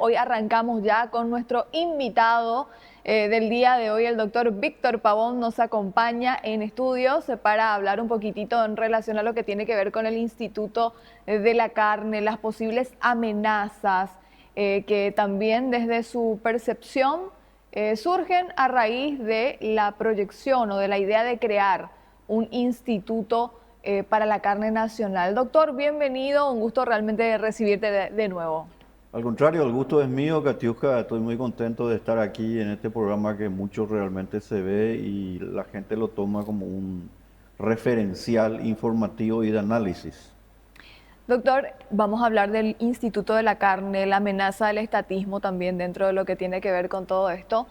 Hoy arrancamos ya con nuestro invitado del día de hoy, el doctor Víctor Pavón nos acompaña en estudios para hablar un poquitito en relación a lo que tiene que ver con el Instituto de la Carne, las posibles amenazas que también desde su percepción surgen a raíz de la proyección o de la idea de crear un instituto para la carne nacional. Doctor, bienvenido, un gusto realmente recibirte de nuevo. Al contrario, el gusto es mío, Katiuska. Estoy muy contento de estar aquí en este programa que mucho realmente se ve y la gente lo toma como un referencial informativo y de análisis. Doctor, vamos a hablar del Instituto de la Carne, la amenaza del estatismo también dentro de lo que tiene que ver con todo esto.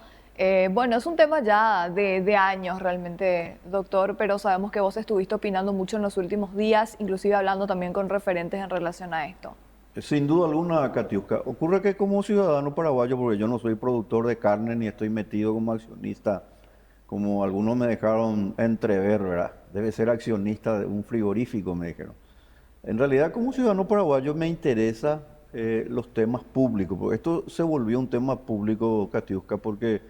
Bueno, es un tema ya de años realmente, doctor, pero sabemos que vos estuviste opinando mucho en los últimos días, inclusive hablando también con referentes en relación a esto. Sin duda alguna, Katiuska, ocurre que como ciudadano paraguayo, porque yo no soy productor de carne ni estoy metido como accionista, como algunos me dejaron entrever, ¿verdad? Debe ser accionista de un frigorífico, me dijeron. En realidad, como ciudadano paraguayo me interesa los temas públicos, porque esto se volvió un tema público, Katiuska, porque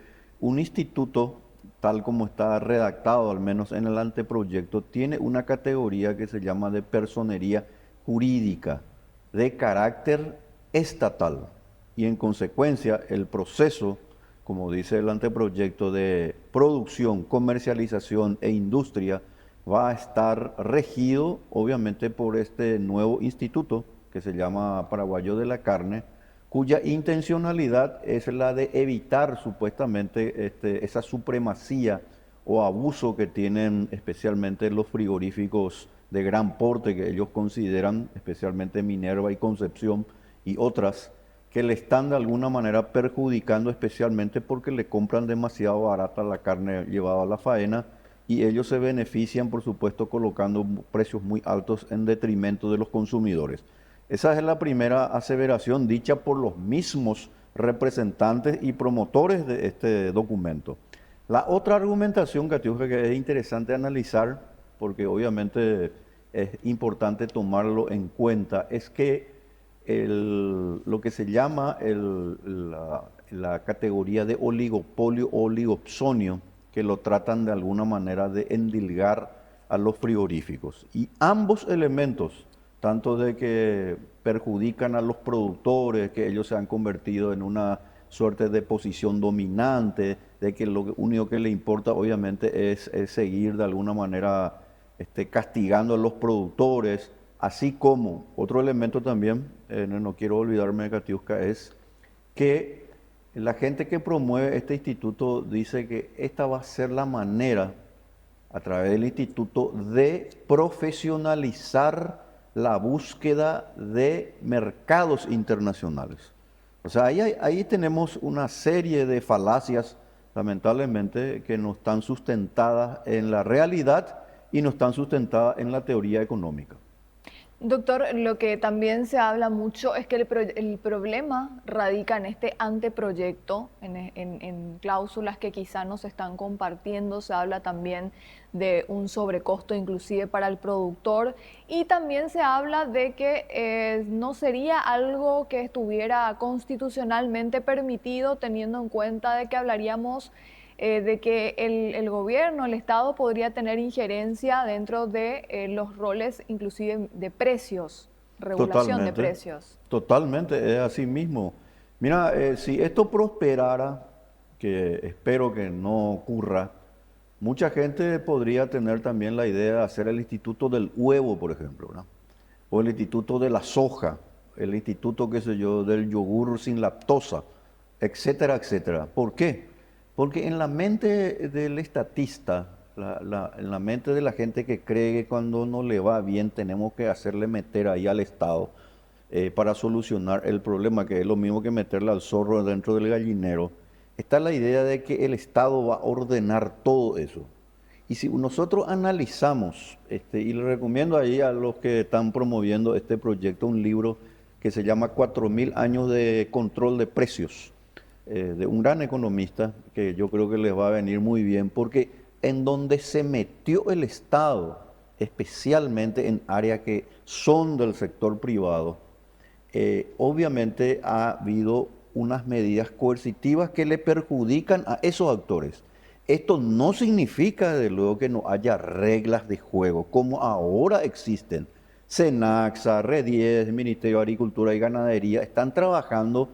un instituto, tal como está redactado, al menos en el anteproyecto, tiene una categoría que se llama de personería jurídica, de carácter estatal. Y en consecuencia, el proceso, como dice el anteproyecto de producción, comercialización e industria, va a estar regido obviamente por este nuevo instituto que se llama Paraguayo de la Carne, cuya intencionalidad es la de evitar supuestamente esa supremacía o abuso que tienen especialmente los frigoríficos de gran porte que ellos consideran, especialmente Minerva y Concepción y otras, que le están de alguna manera perjudicando especialmente porque le compran demasiado barata la carne llevada a la faena y ellos se benefician, por supuesto, colocando precios muy altos en detrimento de los consumidores. Esa es la primera aseveración dicha por los mismos representantes y promotores de este documento. La otra argumentación, Katiuska, que es interesante analizar, porque obviamente es importante tomarlo en cuenta, es que lo que se llama la categoría de oligopolio o oligopsonio, que lo tratan de alguna manera de endilgar a los frigoríficos. Y ambos elementos, tanto de que perjudican a los productores, que ellos se han convertido en una suerte de posición dominante, de que lo único que le importa obviamente es seguir de alguna manera castigando a los productores, así como otro elemento también, no quiero olvidarme de Katiuska, es que la gente que promueve este instituto dice que esta va a ser la manera, a través del instituto, de profesionalizar la búsqueda de mercados internacionales. O sea, ahí tenemos una serie de falacias, lamentablemente, que no están sustentadas en la realidad y no están sustentadas en la teoría económica. Doctor, lo que también se habla mucho es que el problema radica en este anteproyecto, en cláusulas que quizá no se están compartiendo. Se habla también de un sobrecosto inclusive para el productor y también se habla de que no sería algo que estuviera constitucionalmente permitido, teniendo en cuenta de que hablaríamos de que el gobierno, el Estado podría tener injerencia dentro de los roles inclusive de precios, regulación de Totalmente, precios. totalmente, es así mismo. Mira, si esto prosperara, que espero que no ocurra, mucha gente podría tener también la idea de hacer el Instituto del Huevo, por ejemplo, ¿verdad? O el Instituto de la Soja, el Instituto, qué sé yo, del yogur sin lactosa, etcétera, etcétera. ¿Por qué? Porque en la mente del estatista, en la mente de la gente que cree que cuando no le va bien tenemos que hacerle meter ahí al Estado para solucionar el problema, que es lo mismo que meterle al zorro dentro del gallinero, está la idea de que el Estado va a ordenar todo eso. Y si nosotros analizamos, y le recomiendo ahí a los que están promoviendo este proyecto un libro que se llama 4000 años de control de precios, de un gran economista que yo creo que les va a venir muy bien, porque en donde se metió el Estado, especialmente en áreas que son del sector privado, obviamente ha habido unas medidas coercitivas que le perjudican a esos actores. Esto no significa, desde luego, que no haya reglas de juego, como ahora existen. Cenaxa, Red10, Ministerio de Agricultura y Ganadería están trabajando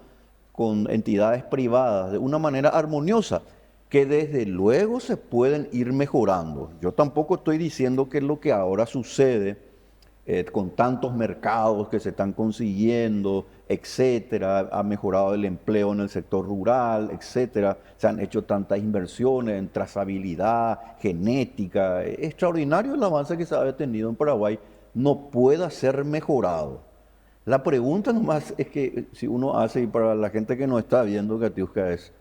con entidades privadas de una manera armoniosa, que desde luego se pueden ir mejorando. Yo tampoco estoy diciendo que lo que ahora sucede con tantos mercados que se están consiguiendo, etcétera, ha mejorado el empleo en el sector rural, etcétera, se han hecho tantas inversiones en trazabilidad, genética, extraordinario el avance que se ha tenido en Paraguay, no pueda ser mejorado. La pregunta nomás es que si uno hace, y para la gente que nos está viendo, Katiuska, es,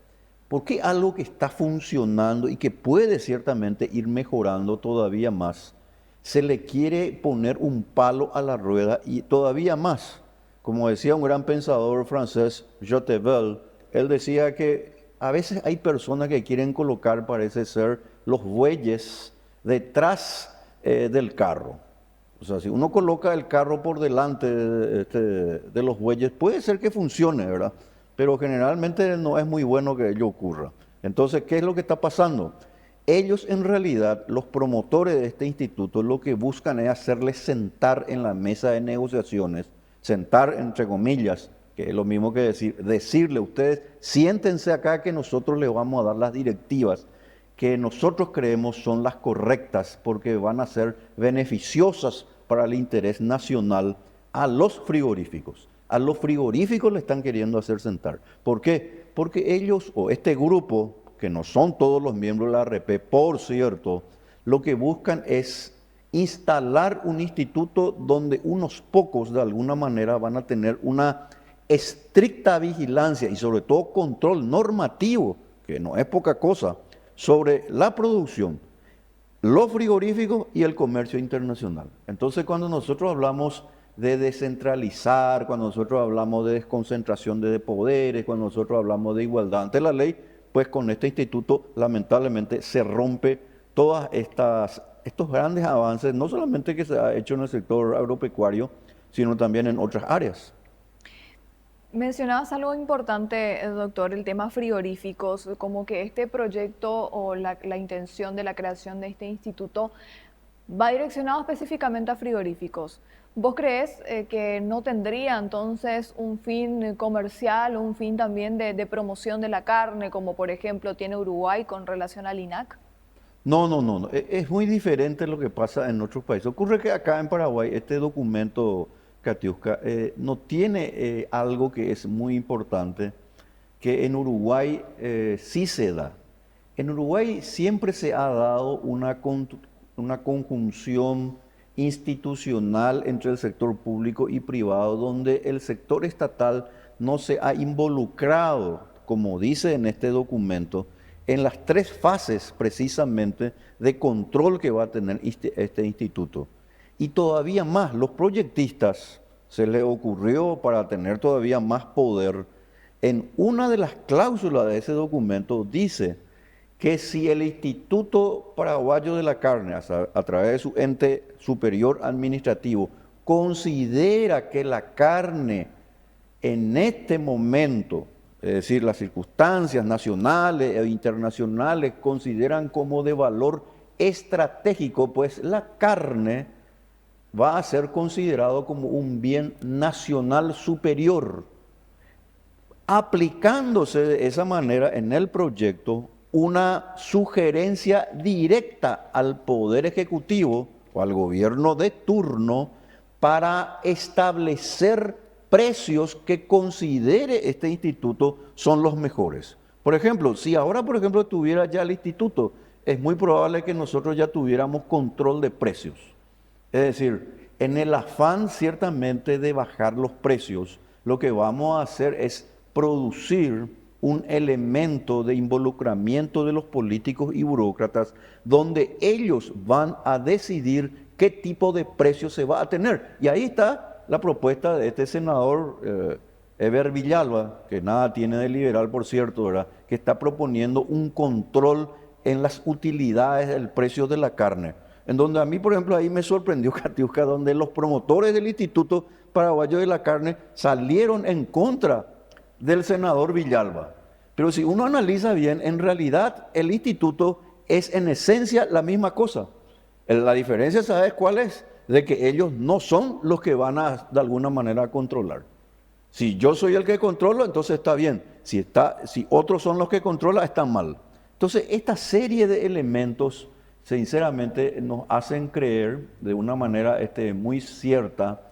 ¿por qué algo que está funcionando y que puede ciertamente ir mejorando todavía más, se le quiere poner un palo a la rueda y todavía más? Como decía un gran pensador francés, Jotevel, él decía que a veces hay personas que quieren colocar, parece ser, los bueyes detrás del carro. O sea, si uno coloca el carro por delante de los bueyes, puede ser que funcione, ¿verdad? Pero generalmente no es muy bueno que ello ocurra. Entonces, ¿qué es lo que está pasando? Ellos en realidad, los promotores de este instituto, lo que buscan es hacerles sentar en la mesa de negociaciones, sentar entre comillas, que es lo mismo que decirle a ustedes, siéntense acá que nosotros les vamos a dar las directivas que nosotros creemos son las correctas porque van a ser beneficiosas para el interés nacional a los frigoríficos. A los frigoríficos le están queriendo hacer sentar. ¿Por qué? Porque ellos, o este grupo, que no son todos los miembros de la ARP, por cierto, lo que buscan es instalar un instituto donde unos pocos de alguna manera van a tener una estricta vigilancia y sobre todo control normativo, que no es poca cosa, sobre la producción, los frigoríficos y el comercio internacional. Entonces, cuando nosotros hablamos de descentralizar, cuando nosotros hablamos de desconcentración de poderes, cuando nosotros hablamos de igualdad ante la ley, pues con este instituto lamentablemente se rompe todas estos grandes avances, no solamente que se ha hecho en el sector agropecuario, sino también en otras áreas. Mencionabas algo importante, doctor, el tema frigoríficos, como que este proyecto o la intención de la creación de este instituto va direccionado específicamente a frigoríficos. ¿Vos crees que no tendría entonces un fin comercial, un fin también de promoción de la carne, como por ejemplo tiene Uruguay con relación al INAC? No. Es muy diferente lo que pasa en otros países. Ocurre que acá en Paraguay este documento, Katiuska, no tiene algo que es muy importante, que en Uruguay sí se da. En Uruguay siempre se ha dado una conjunción institucional entre el sector público y privado, donde el sector estatal no se ha involucrado, como dice en este documento, en las tres fases precisamente de control que va a tener este instituto. Y todavía más, los proyectistas se les ocurrió, para tener todavía más poder, en una de las cláusulas de ese documento dice que si el Instituto Paraguayo de la Carne, a través de su ente superior administrativo, considera que la carne en este momento, es decir, las circunstancias nacionales e internacionales consideran como de valor estratégico, pues la carne va a ser considerado como un bien nacional superior, aplicándose de esa manera en el proyecto una sugerencia directa al Poder Ejecutivo o al gobierno de turno para establecer precios que considere este instituto son los mejores. Por ejemplo, si ahora, por ejemplo, tuviera ya el instituto, es muy probable que nosotros ya tuviéramos control de precios. Es decir, en el afán ciertamente de bajar los precios, lo que vamos a hacer es producir un elemento de involucramiento de los políticos y burócratas donde ellos van a decidir qué tipo de precio se va a tener. Y ahí está la propuesta de este senador Eber Villalba, que nada tiene de liberal, por cierto, ¿verdad?, que está proponiendo un control en las utilidades del precio de la carne. En donde a mí, por ejemplo, ahí me sorprendió, Katiuska, donde los promotores del Instituto Paraguayo de la Carne salieron en contra del senador Villalba. Pero si uno analiza bien, en realidad el instituto es en esencia la misma cosa. La diferencia, ¿sabes cuál es? De que ellos no son los que van a, de alguna manera, a controlar. Si yo soy el que controlo, entonces está bien. Si otros son los que controlan, está mal. Entonces, esta serie de elementos, sinceramente, nos hacen creer de una manera muy cierta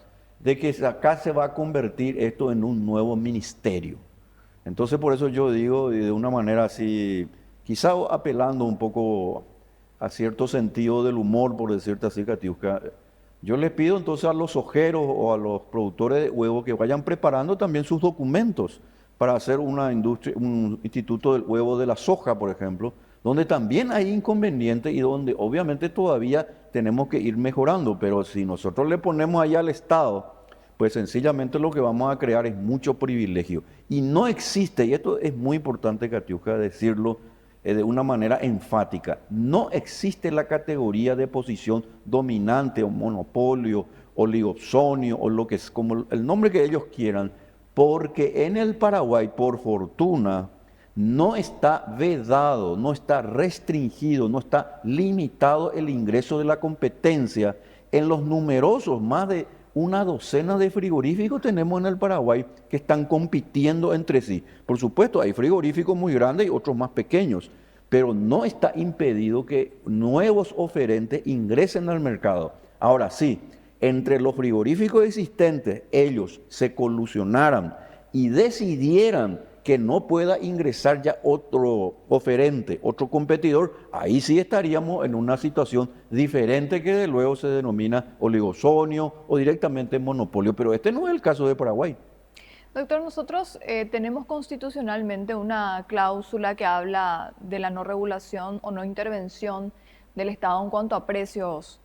de que acá se va a convertir esto en un nuevo ministerio. Entonces, por eso yo digo, y de una manera así, quizá apelando un poco a cierto sentido del humor, por decirte así, Katiuska, yo les pido entonces a los ojeros o a los productores de huevo que vayan preparando también sus documentos para hacer una industria, un instituto del huevo de la soja, por ejemplo, donde también hay inconvenientes y donde obviamente todavía tenemos que ir mejorando, pero si nosotros le ponemos allá al Estado, pues sencillamente lo que vamos a crear es mucho privilegio. Y no existe, y esto es muy importante, Katiuska, decirlo de una manera enfática, no existe la categoría de posición dominante o monopolio, oligopsonio o lo que es, como el nombre que ellos quieran, porque en el Paraguay, por fortuna, no está vedado, no está restringido, no está limitado el ingreso de la competencia en los numerosos, más de una docena de frigoríficos tenemos en el Paraguay que están compitiendo entre sí. Por supuesto, hay frigoríficos muy grandes y otros más pequeños, pero no está impedido que nuevos oferentes ingresen al mercado. Ahora sí, entre los frigoríficos existentes, ellos se colusionaran y decidieran que no pueda ingresar ya otro oferente, otro competidor, ahí sí estaríamos en una situación diferente que de luego se denomina oligosonio o directamente monopolio, pero este no es el caso de Paraguay. Doctor, nosotros tenemos constitucionalmente una cláusula que habla de la no regulación o no intervención del Estado en cuanto a precios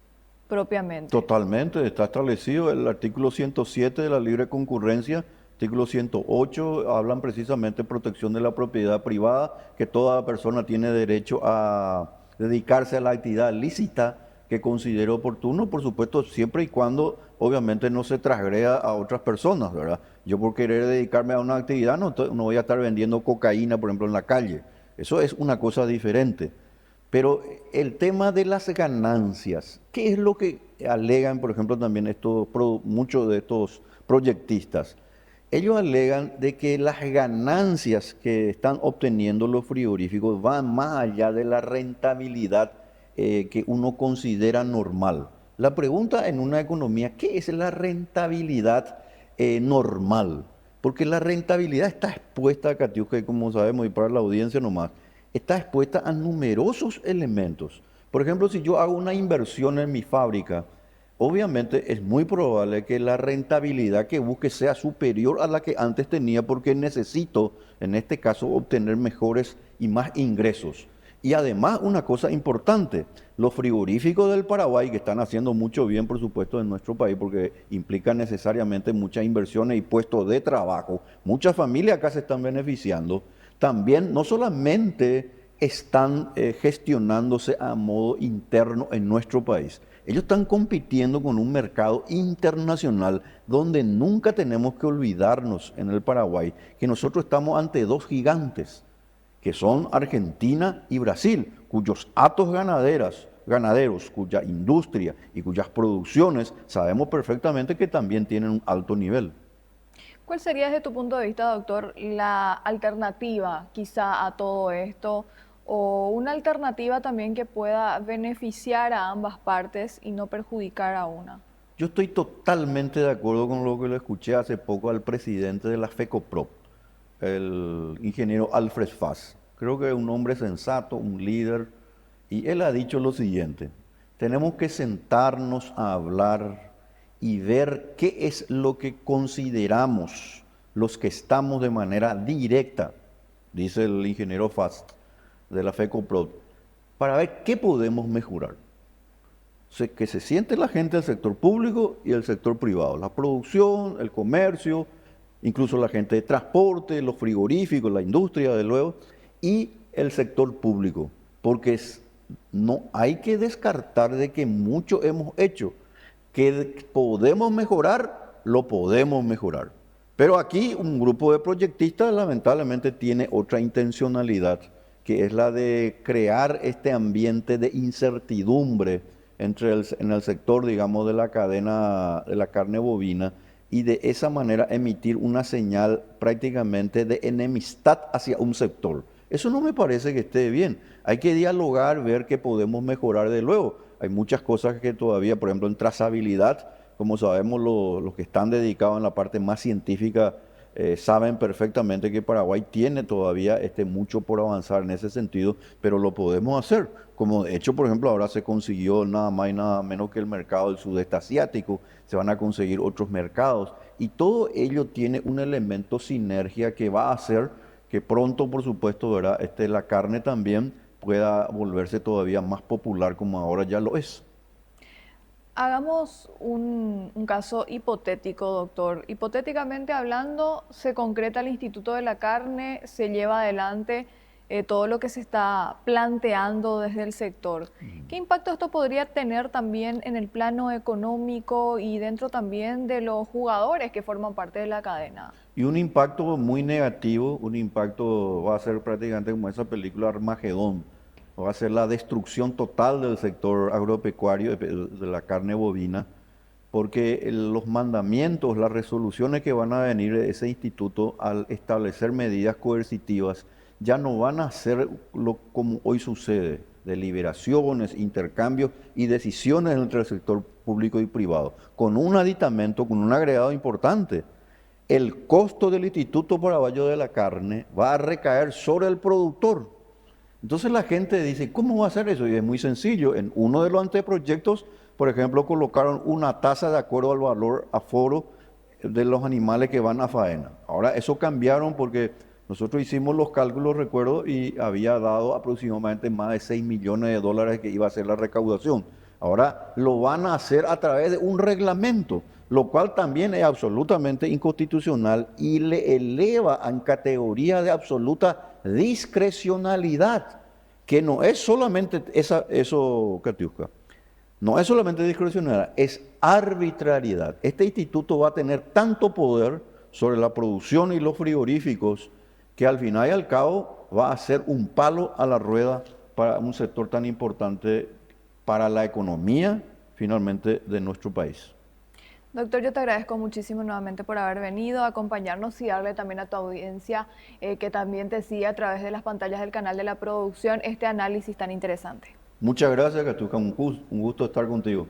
propiamente. Totalmente, está establecido el artículo 107 de la libre concurrencia. Artículo 108 hablan precisamente de protección de la propiedad privada, que toda persona tiene derecho a dedicarse a la actividad lícita que considere oportuno, por supuesto, siempre y cuando obviamente no se transgreda a otras personas, ¿verdad? Yo por querer dedicarme a una actividad no voy a estar vendiendo cocaína, por ejemplo, en la calle. Eso es una cosa diferente. Pero el tema de las ganancias, ¿qué es lo que alegan, por ejemplo, también muchos de estos proyectistas? Ellos alegan de que las ganancias que están obteniendo los frigoríficos van más allá de la rentabilidad que uno considera normal. La pregunta en una economía, ¿qué es la rentabilidad normal? Porque la rentabilidad está expuesta, Katiuska, como sabemos, y para la audiencia nomás, está expuesta a numerosos elementos. Por ejemplo, si yo hago una inversión en mi fábrica, obviamente es muy probable que la rentabilidad que busque sea superior a la que antes tenía porque necesito, en este caso, obtener mejores y más ingresos. Y además, una cosa importante, los frigoríficos del Paraguay, que están haciendo mucho bien, por supuesto, en nuestro país, porque implican necesariamente muchas inversiones y puestos de trabajo, muchas familias acá se están beneficiando, también no solamente están gestionándose a modo interno en nuestro país, ellos están compitiendo con un mercado internacional donde nunca tenemos que olvidarnos en el Paraguay que nosotros estamos ante dos gigantes, que son Argentina y Brasil, cuyos hatos ganaderos, cuya industria y cuyas producciones sabemos perfectamente que también tienen un alto nivel. ¿Cuál sería desde tu punto de vista, doctor, la alternativa quizá a todo esto o una alternativa también que pueda beneficiar a ambas partes y no perjudicar a una? Yo estoy totalmente de acuerdo con lo que le escuché hace poco al presidente de la FECOPROP, el ingeniero Alfred Fass. Creo que es un hombre sensato, un líder, y él ha dicho lo siguiente: tenemos que sentarnos a hablar y ver qué es lo que consideramos los que estamos de manera directa, dice el ingeniero Fass de la FECOPROP, para ver qué podemos mejorar. Que se siente la gente del sector público y el sector privado, la producción, el comercio, incluso la gente de transporte, los frigoríficos, la industria, de luego, y el sector público, porque no hay que descartar de que mucho hemos hecho, que podemos mejorar, lo podemos mejorar. Pero aquí un grupo de proyectistas lamentablemente tiene otra intencionalidad, que es la de crear este ambiente de incertidumbre en el sector, digamos, de la cadena de la carne bovina y de esa manera emitir una señal prácticamente de enemistad hacia un sector. Eso no me parece que esté bien. Hay que dialogar, ver qué podemos mejorar de luego. Hay muchas cosas que todavía, por ejemplo, en trazabilidad, como sabemos, los que están dedicados en la parte más científica saben perfectamente que Paraguay tiene todavía mucho por avanzar en ese sentido, pero lo podemos hacer. Como de hecho, por ejemplo, ahora se consiguió nada más y nada menos que el mercado del sudeste asiático, se van a conseguir otros mercados y todo ello tiene un elemento sinergia que va a hacer que pronto, por supuesto, ¿verdad? La carne también pueda volverse todavía más popular como ahora ya lo es. Hagamos un caso hipotético, doctor. Hipotéticamente hablando, se concreta el Instituto de la Carne, se lleva adelante todo lo que se está planteando desde el sector. ¿Qué impacto esto podría tener también en el plano económico y dentro también de los jugadores que forman parte de la cadena? Y un impacto muy negativo, un impacto va a ser prácticamente como esa película Armagedón, va a ser la destrucción total del sector agropecuario de la carne bovina, porque los mandamientos, las resoluciones que van a venir de ese instituto al establecer medidas coercitivas ya no van a ser como hoy sucede, deliberaciones, intercambios y decisiones entre el sector público y privado, con un aditamento, con un agregado importante. El costo del Instituto Paraguayo de la Carne va a recaer sobre el productor. Entonces la gente dice, ¿cómo va a hacer eso? Y es muy sencillo. En uno de los anteproyectos, por ejemplo, colocaron una tasa de acuerdo al valor aforo de los animales que van a faena. Ahora eso cambiaron porque nosotros hicimos los cálculos, recuerdo, y había dado aproximadamente más de 6 millones de dólares que iba a ser la recaudación. Ahora lo van a hacer a través de un reglamento, lo cual también es absolutamente inconstitucional y le eleva en categoría de absoluta discrecionalidad, que no es solamente eso, Katiuska, no es solamente discrecionalidad, es arbitrariedad. Este instituto va a tener tanto poder sobre la producción y los frigoríficos que al final y al cabo va a ser un palo a la rueda para un sector tan importante para la economía, finalmente, de nuestro país. Doctor, yo te agradezco muchísimo nuevamente por haber venido a acompañarnos y darle también a tu audiencia que también te sigue a través de las pantallas del canal de la producción este análisis tan interesante. Muchas gracias, Katiuska, un gusto estar contigo.